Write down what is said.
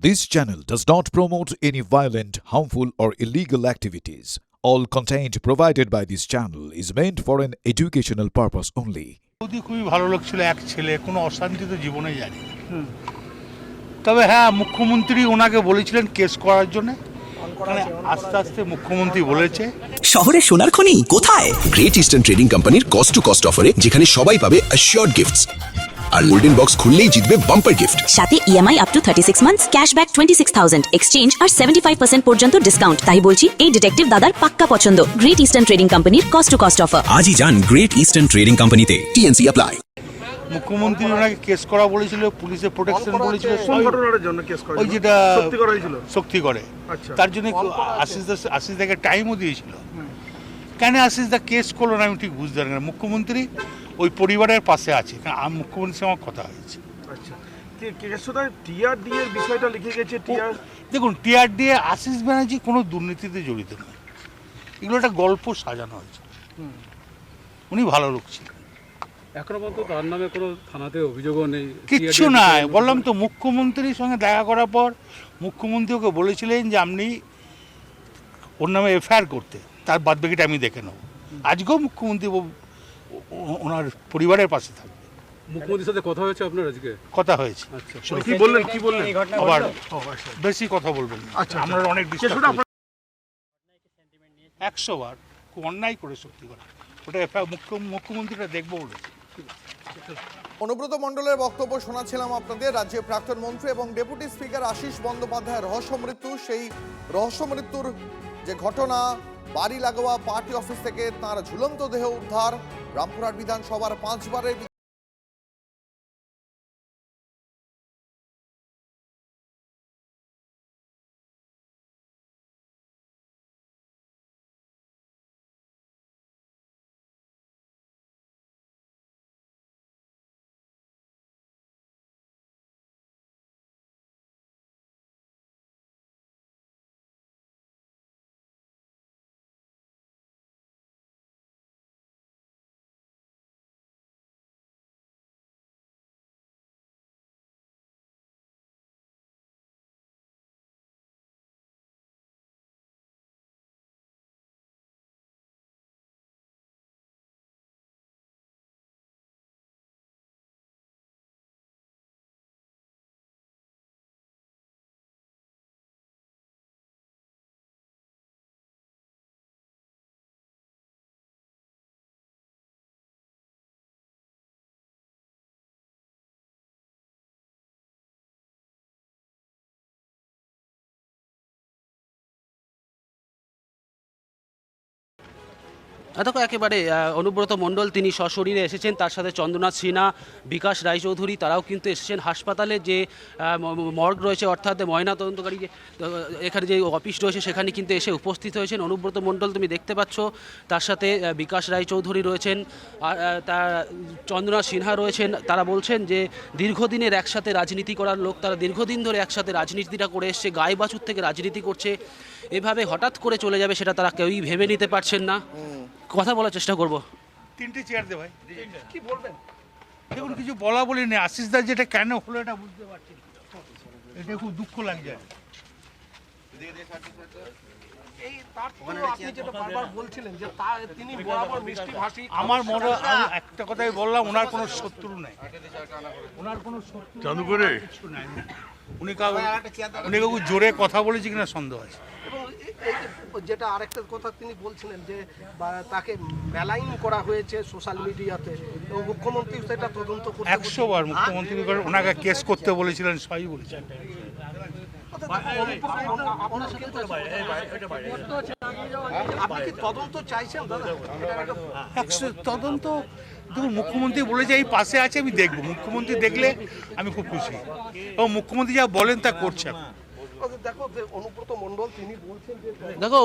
This channel does not promote any violent, harmful, or illegal activities. All content provided by this channel is meant for an educational purpose only. খুবই ভালো লোক ছিল, এক ছেলে, কোনো অশান্তি তো জীবনে জানি। তবে হ্যাঁ, মুখ্যমন্ত্রী ওনাকে বলেছিলেন কেস করার জন্য, আস্তে আস্তে মুখ্যমন্ত্রী বলেছে। শহরে সোনার খনি কোথায়? গ্রেট ইস্টার্ন ট্রেডিং কোম্পানির কস্ট টু কস্ট অফারে, যেখানে সবাই পাবে অ্যাসিওরড গিফটস আর গোল্ডেন বক্স খুললেই জিতবে বাম্পার গিফট। সাথে EMI up to 36 months, cashback 26,000, exchange আর 75% পর্যন্ত ডিসকাউন্ট। তাই বলছি, এই ডিটেকটিভ দাদার পাক্কা পছন্দ। গ্রেট ইস্টার্ন ট্রেডিং কোম্পানির কস্ট টু কস্ট অফার। আজই যান গ্রেট ইস্টার্ন ট্রেডিং কোম্পানিতে। TNC apply. মুখ্যমন্ত্রী ওনাকে কেস করা বলেছিল, পুলিশের প্রোটেকশন বলেছিল। ওই যেটা শক্তি করে, তার জন্য আশিস দাকে টাইমও দিয়েছিল। কেন আশিস দা কেস করলো না আমি ঠিক বুঝতে পারি না। মুখ্যমন্ত্রী ওই পরিবারের পাশে আছে, কারণ মুখ্যমন্ত্রীর সঙ্গে কথা হয়েছে। দেখুন, টিআরডি আশিস ব্যানার্জি কোনো দুর্নীতিতে জড়িত নয়, এগুলো একটা গল্প সাজানো হয়েছে। উনি ভালো লোক ছিলেন, এখনো পর্যন্ত তার নামে কোনো থানাতে অভিযোগও নেই, কিচ্ছু নাই। বললাম তো, মুখ্যমন্ত্রীর সঙ্গে দেখা করার পর মুখ্যমন্ত্রী ওকে বলেছিলেন যে আপনি ওর নামে এফআইআর করতে, তার বাদ বাকিটা আমি দেখে নেব। আজকেও মুখ্যমন্ত্রী ওনার পরিবারের পাশে থাকবে। মুখ্যমন্ত্রীর সাথে কথা হয়েছে আপনার? আজকে কথা হয়েছে। আচ্ছা, কি বললেন আবার বেশি কথা বলবেন না। আমরা অনেক 100 বার খুব অন্যায় করে শক্তি করা, ওটা এফআইআর মুখ্যমন্ত্রীটা দেখবো বলেছে। অনুব্রত মণ্ডলের বক্তব্য শোনাচ্ছিলাম আপনাদের। রাজ্যের প্রাক্তন মন্ত্রী এবং ডেপুটি স্পিকার আশিস বন্দ্যোপাধ্যায়ের রহস্য মৃত্যু, সেই রহস্য মৃত্যুর যে ঘটনা, বাড়ি লাগোয়া পার্টি অফিস থেকে তার ঝুলন্ত দেহ উদ্ধার। রামপুরহাট বিধানসভার 5 বারের দেখো, একেবারে অনুব্রত মণ্ডল তিনি সশরীরে এসেছেন, তার সাথে চন্দ্রনাথ সিনহা, বিকাশ রায়চৌধুরী তারাও কিন্তু এসেছেন। হাসপাতালে যে মর্গ রয়েছে, অর্থাৎ ময়নাতদন্তকারী যে এখানে যে অফিস রয়েছে, সেখানে কিন্তু এসে উপস্থিত হয়েছেন অনুব্রত মণ্ডল, তুমি দেখতে পাচ্ছ। তার সাথে বিকাশ রায়চৌধুরী রয়েছেন, আর তার চন্দ্রনাথ সিনহা রয়েছেন। তারা বলছেন যে দীর্ঘদিনের একসাথে রাজনীতি করার লোক, তারা দীর্ঘদিন ধরে একসাথে রাজনীতিটা করে এসছে, গায়ে বাছুর থেকে রাজনীতি করছে। এভাবে হঠাৎ করে চলে যাবে সেটা তারা কেউই ভেবে নিতে পারছেন না। কথা বলার চেষ্টা করব। 3টে চেয়ার দে ভাই, কি বলবেন? দেখুন, কিছু বলা বলি নেই। আশিস দা যেটা কেন হলো এটা বুঝতে পারছি, এটা খুব দুঃখ লাগছে। আমার মনে একটা কথাই বললাম, ওনার কোনো শত্রু নেই, ওনার কোনো শত্রু করে উনি কাউ জোরে কথা বলেছে কিনা সন্দেহ আছে। যেটা আরেকটা কথা তিনি বলছিলেন যে তাকে মেলাইন করা হয়েছে সোশ্যাল মিডিয়াতে, এবং মুখ্যমন্ত্রী সেটা তদন্ত করতে 100 বার মুখ্যমন্ত্রী ওনাকে কেস করতে বলেছিলেন, সবই বলেছেন। আপনি কি তদন্ত চাইছেন দাদা? তদন্ত দেখুন, মুখ্যমন্ত্রী বলেছে এই পাশে আছে, আমি দেখবো। মুখ্যমন্ত্রী দেখলে আমি খুব খুশি, এবং মুখ্যমন্ত্রী যা বলেন তা করছেন। দেখো, অনুব্রত মণ্ডল তিনি বলছেন যে দেখো